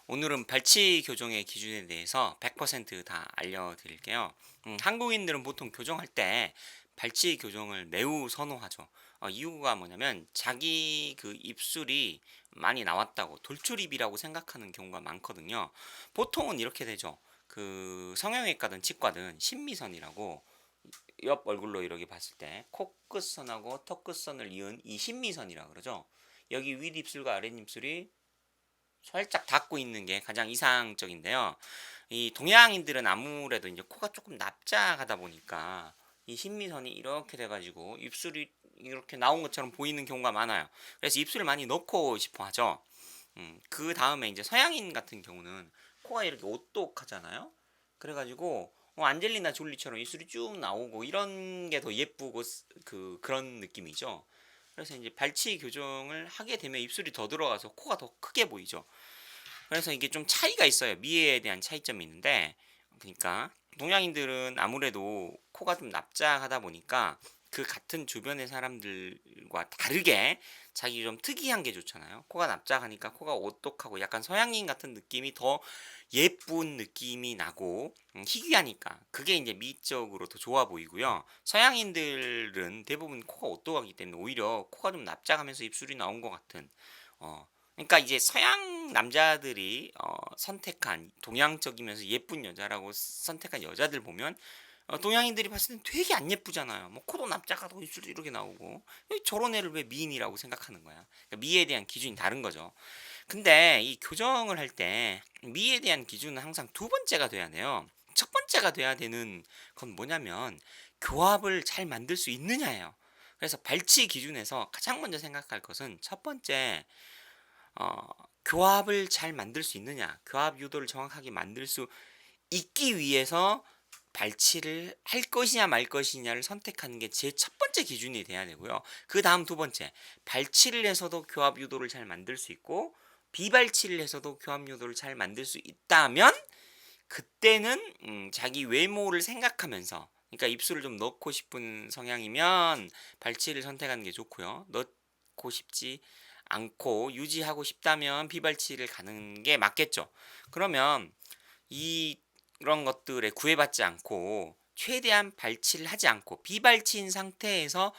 오늘은 발치 교정의 기준에 대해서 100%다 알려드릴게요. 한국인들은 보통 교정할 때 발치 교정을 매우 선호하죠. 이유가 뭐냐면 자기 그 입술이 많이 나왔다고 돌출입이라고 생각하는 경우가 많거든요. 보통은 이렇게 되죠. 그 성형외과든 치과든 신미선이라고 옆 얼굴로 이렇게 봤을 때 코끝선하고 턱끝선을 이은 이 신미선이라 그러죠. 여기 윗입술과 아랫입술이 살짝 닫고 있는 게 가장 이상적인데요. 이 동양인들은 아무래도 이제 코가 조금 납작하다 보니까 이 신미선이 이렇게 돼가지고 입술이 이렇게 나온 것처럼 보이는 경우가 많아요. 그래서 입술을 많이 넣고 싶어 하죠. 그 다음에 이제 서양인 같은 경우는 코가 이렇게 오똑하잖아요. 그래가지고 안젤리나 졸리처럼 입술이 쭉 나오고 이런 게 더 예쁘고 그런 느낌이죠. 그래서 이제 발치 교정을 하게 되면 입술이 더 들어가서 코가 더 크게 보이죠. 그래서 이게 좀 차이가 있어요. 미에 대한 차이점이 있는데, 그러니까 동양인들은 아무래도 코가 좀 납작하다 보니까 그 같은 주변의 사람들과 다르게 자기 좀 특이한 게 좋잖아요. 코가 납작하니까 코가 오똑하고 약간 서양인 같은 느낌이 더 예쁜 느낌이 나고 희귀하니까 그게 이제 미적으로 더 좋아 보이고요. 서양인들은 대부분 코가 오똑하기 때문에 오히려 코가 좀 납작하면서 입술이 나온 것 같은 어, 그러니까 이제 서양 남자들이 선택한 동양적이면서 예쁜 여자라고 선택한 여자들 보면 동양인들이 봤을 땐 되게 안 예쁘잖아요. 뭐 코도 납작하고 입술도 이렇게 나오고 저런 애를 왜 미인이라고 생각하는 거야. 그러니까 미에 대한 기준이 다른 거죠. 근데 이 교정을 할 때 미에 대한 기준은 항상 두 번째가 돼야 돼요. 첫 번째가 돼야 되는 건 뭐냐면 교합을 잘 만들 수 있느냐예요. 그래서 발치 기준에서 가장 먼저 생각할 것은 첫 번째 어, 교합을 잘 만들 수 있느냐, 교합 유도를 정확하게 만들 수 있기 위해서 발치를 할 것이냐 말 것이냐를 선택하는 게 제 첫 번째 기준이 돼야 되고요. 그 다음 두 번째, 발치를 해서도 교합 유도를 잘 만들 수 있고 비발치를 해서도 교합 유도를 잘 만들 수 있다면 그때는 자기 외모를 생각하면서, 그러니까 입술을 좀 넣고 싶은 성향이면 발치를 선택하는 게 좋고요. 넣고 싶지 않고 유지하고 싶다면 비발치를 가는 게 맞겠죠. 그러면 이런 것들에 구애받지 않고 최대한 발치를 하지 않고 비발치인 상태에서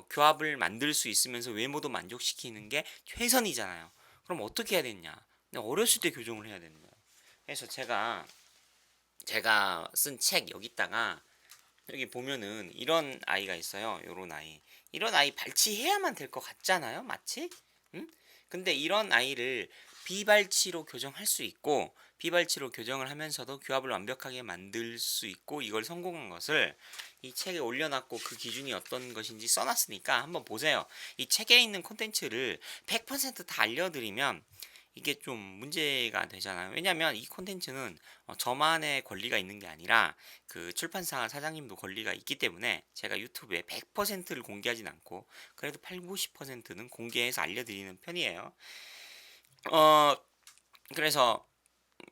교합을 만들 수 있으면서 외모도 만족시키는 게 최선이잖아요. 그럼 어떻게 해야 되냐? 어렸을 때 교정을 해야 되는 거예요. 그래서 제가 쓴 책 여기다가 여기 보면은 이런 아이가 있어요. 요런 아이. 이런 아이 발치해야만 될 것 같잖아요. 마치? 응? 근데 이런 아이를 비발치로 교정할 수 있고 비발치로 교정을 하면서도 교합을 완벽하게 만들 수 있고 이걸 성공한 것을 이 책에 올려놨고 그 기준이 어떤 것인지 써놨으니까 한번 보세요. 이 책에 있는 콘텐츠를 100%다 알려드리면 이게 좀 문제가 되잖아요. 왜냐하면 이 콘텐츠는 저만의 권리가 있는 게 아니라 그 출판사 사장님도 권리가 있기 때문에 제가 유튜브에 100%를 공개하진 않고 그래도 8, 90%는 공개해서 알려드리는 편이에요. 어 그래서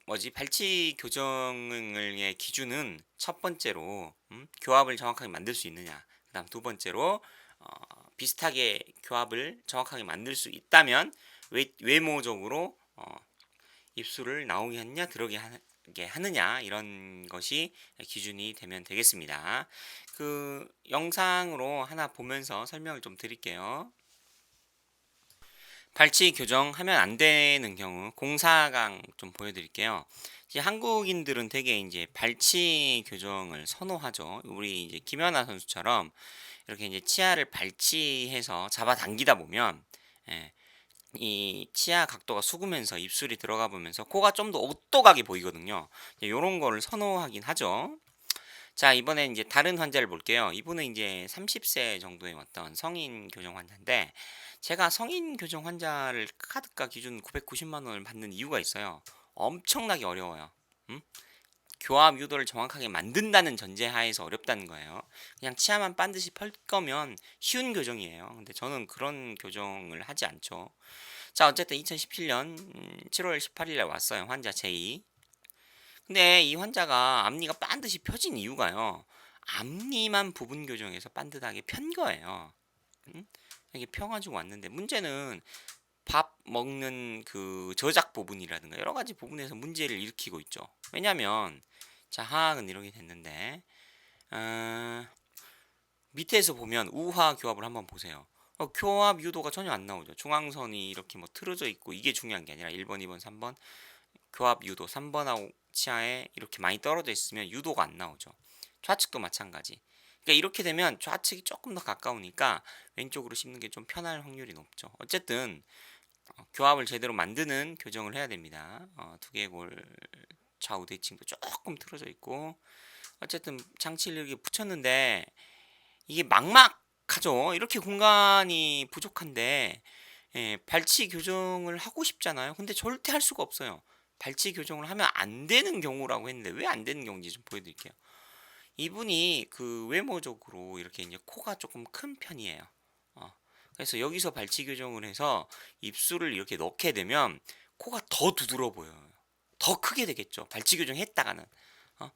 뭐지 발치 교정의 기준은 첫 번째로 교합을 정확하게 만들 수 있느냐. 그다음 두 번째로 어, 비슷하게 교합을 정확하게 만들 수 있다면 외모적으로 입술을 나오게 하느냐 들어게 하느냐 이런 것이 기준이 되면 되겠습니다. 그 영상으로 하나 보면서 설명을 좀 드릴게요. 발치 교정하면 안 되는 경우 공사강 좀 보여드릴게요. 이제 한국인들은 되게 이제 발치 교정을 선호하죠. 우리 이제 김연아 선수처럼 이렇게 이제 치아를 발치해서 잡아당기다 보면 예, 이 치아 각도가 숙으면서 입술이 들어가 보면서 코가 좀 더 오똑하게 보이거든요. 이런 거를 선호하긴 하죠. 자, 이번엔 이제 다른 환자를 볼게요. 이분은 이제 30세 정도에 왔던 성인 교정 환자인데, 제가 성인 교정 환자를 카드가 기준 990만 원을 받는 이유가 있어요. 엄청나게 어려워요. 음? 교합 유도를 정확하게 만든다는 전제하에서 어렵다는 거예요. 그냥 치아만 반드시 펼 거면 쉬운 교정이에요. 근데 저는 그런 교정을 하지 않죠. 자, 어쨌든 2017년 7월 18일에 왔어요. 환자 J. 근데 이 환자가 앞니가 반드시 펴진 이유가요. 앞니만 부분 교정해서 반듯하게 편 거예요. 음? 이게 펴가지고 왔는데 문제는 밥 먹는 그 저작 부분이라든가 여러 가지 부분에서 문제를 일으키고 있죠. 왜냐면 자, 하악은 이렇게 됐는데 어, 밑에서 보면 우화 교합을 한번 보세요. 교합 유도가 전혀 안 나오죠. 중앙선이 이렇게 뭐 틀어져 있고 이게 중요한 게 아니라 1번, 2번, 3번 교합 유도 3번하고 치하에 이렇게 많이 떨어져 있으면 유도가 안 나오죠. 좌측도 마찬가지. 그러니까 이렇게 되면 좌측이 조금 더 가까우니까 왼쪽으로 씹는 게 좀 편할 확률이 높죠. 어쨌든 교합을 제대로 만드는 교정을 해야 됩니다. 두개골 좌우 대칭도 조금 틀어져 있고 어쨌든 장치를 이렇게 붙였는데 이게 막막하죠. 이렇게 공간이 부족한데 발치 교정을 하고 싶잖아요. 근데 절대 할 수가 없어요. 발치 교정을 하면 안 되는 경우라고 했는데 왜 안 되는 경우인지 좀 보여드릴게요. 이분이 그 외모적으로 이렇게 이제 코가 조금 큰 편이에요. 어, 그래서 여기서 발치 교정을 해서 입술을 이렇게 넣게 되면 코가 더 두드러 보여요. 더 크게 되겠죠. 발치 교정 했다가는. 어,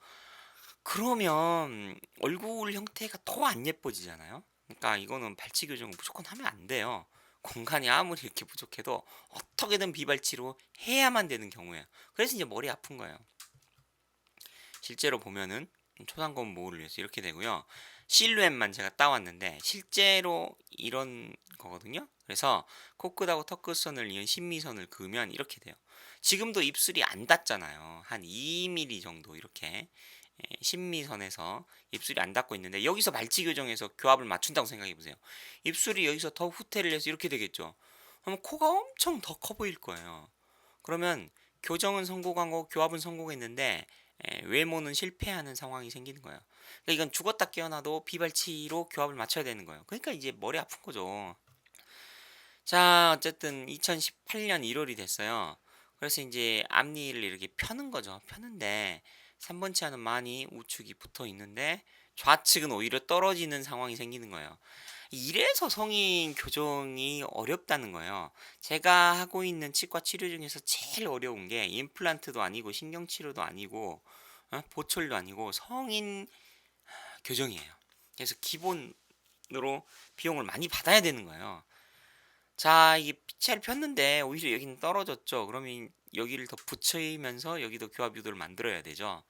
그러면 얼굴 형태가 더 안 예뻐지잖아요. 그러니까 이거는 발치 교정을 무조건 하면 안 돼요. 공간이 아무리 이렇게 부족해도 어떻게든 비발치로 해야만 되는 경우예요. 그래서 이제 머리 아픈 거예요. 실제로 보면은 초상권 모호를 위해서 이렇게 되고요. 실루엣만 제가 따왔는데 실제로 이런 거거든요. 그래서 코끝하고 턱끝선을 이은 심미선을 그으면 이렇게 돼요. 지금도 입술이 안 닿잖아요. 한 2mm 정도 이렇게 심미선에서 입술이 안 닿고 있는데 여기서 발치 교정해서 교합을 맞춘다고 생각해 보세요. 입술이 여기서 더 후퇴를 해서 이렇게 되겠죠. 그럼 코가 엄청 더 커 보일 거예요. 그러면 교정은 성공하고 교합은 성공했는데 외모는 실패하는 상황이 생기는 거예요. 그러니까 이건 죽었다 깨어나도 비발치로 교합을 맞춰야 되는 거예요. 그러니까 이제 머리 아픈 거죠. 자, 어쨌든 2018년 1월이 됐어요. 그래서 이제 앞니를 이렇게 펴는 거죠. 펴는데 3번 치아는 많이 우측이 붙어 있는데 좌측은 오히려 떨어지는 상황이 생기는 거예요. 이래서 성인 교정이 어렵다는 거예요. 제가 하고 있는 치과 치료 중에서 제일 어려운 게 임플란트도 아니고 신경치료도 아니고 보철도 아니고 성인 교정이에요. 그래서 기본으로 비용을 많이 받아야 되는 거예요. 자, 이게 PCR을 폈는데 오히려 여기는 떨어졌죠. 그러면 여기를 더 붙이면서 여기도 교합 유도를 만들어야 되죠.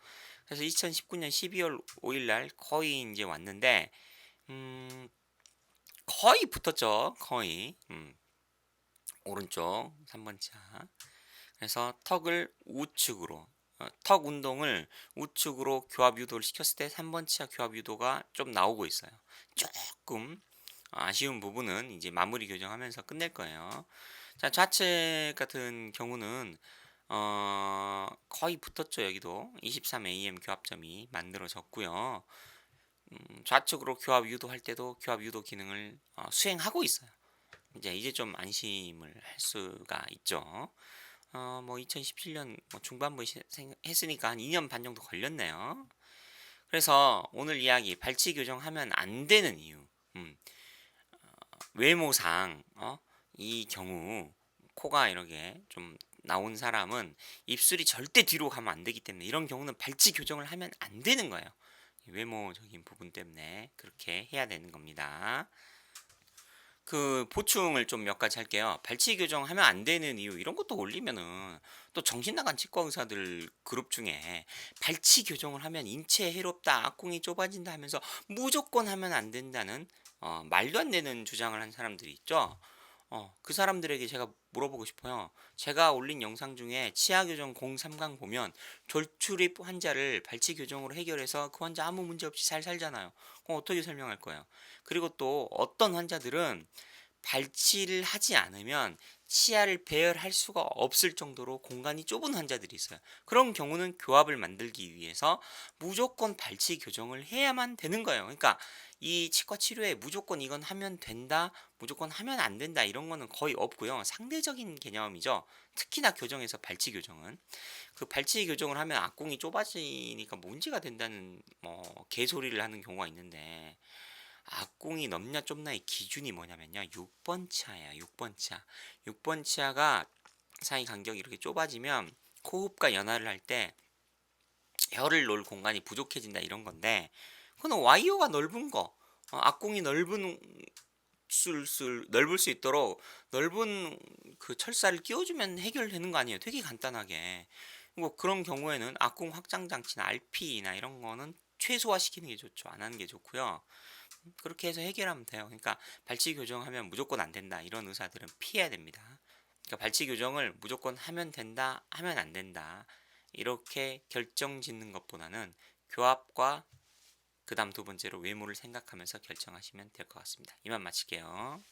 그래서 2019년 12월 5일 날 거의 이제 왔는데 음, 거의 붙었죠. 거의. 오른쪽 3번 차. 그래서 턱을 우측으로 턱 운동을 우측으로 교합 유도를 시켰을 때 3번 치아 교합 유도가 좀 나오고 있어요. 조금 아쉬운 부분은 이제 마무리 교정하면서 끝낼 거예요. 자, 좌측 같은 경우는 거의 붙었죠. 여기도 23AM 교합점이 만들어졌고요. 좌측으로 교합 유도할 때도 교합 유도 기능을 수행하고 있어요. 이제 좀 안심을 할 수가 있죠. 뭐 2017년 뭐 중반부에 했으니까 한 2년 반 정도 걸렸네요. 그래서 오늘 이야기 발치 교정하면 안 되는 이유. 외모상 이 경우 코가 이렇게 좀 나온 사람은 입술이 절대 뒤로 가면 안 되기 때문에 이런 경우는 발치 교정을 하면 안 되는 거예요. 외모적인 부분 때문에 그렇게 해야 되는 겁니다. 그 보충을 좀 몇 가지 할게요. 발치 교정하면 안 되는 이유 이런 것도 올리면은 또 정신 나간 치과 의사들 그룹 중에 발치 교정을 하면 인체에 해롭다, 악궁이 좁아진다 하면서 무조건 하면 안 된다는 말도 안 되는 주장을 한 사람들이 있죠. 그 사람들에게 제가 물어보고 싶어요. 제가 올린 영상 중에 치아 교정 03강 보면 졸출입 환자를 발치 교정으로 해결해서 그 환자 아무 문제 없이 잘 살잖아요. 그럼 어떻게 설명할 거예요? 그리고 또 어떤 환자들은 발치를 하지 않으면 치아를 배열할 수가 없을 정도로 공간이 좁은 환자들이 있어요. 그런 경우는 교합을 만들기 위해서 무조건 발치 교정을 해야만 되는 거예요. 그러니까 이 치과 치료에 무조건 이건 하면 된다, 무조건 하면 안 된다 이런 거는 거의 없고요. 상대적인 개념이죠. 특히나 교정에서 발치 교정은 그 발치 교정을 하면 악궁이 좁아지니까 문제가 된다는 뭐 개소리를 하는 경우가 있는데 악궁이 넓냐 좁냐의 기준이 뭐냐면요. 6번 치아예요. 6번 치아. 6번 치아가 사이 간격이 이렇게 좁아지면 호흡과 연화를 할 때 혀를 놓을 공간이 부족해진다 이런 건데 그건 와이어가 넓은 거 악궁이 넓은 넓을 수 있도록 넓은 그 철사를 끼워 주면 해결되는 거 아니에요. 되게 간단하게. 뭐 그런 경우에는 악공 확장 장치나 RP나 이런 거는 최소화시키는 게 좋죠. 안 하는 게 좋고요. 그렇게 해서 해결하면 돼요. 그러니까 발치 교정하면 무조건 안 된다 이런 의사들은 피해야 됩니다. 그러니까 발치 교정을 무조건 하면 된다, 하면 안 된다 이렇게 결정짓는 것보다는 교합과 그다음 두 번째로 외모를 생각하면서 결정하시면 될 것 같습니다. 이만 마칠게요.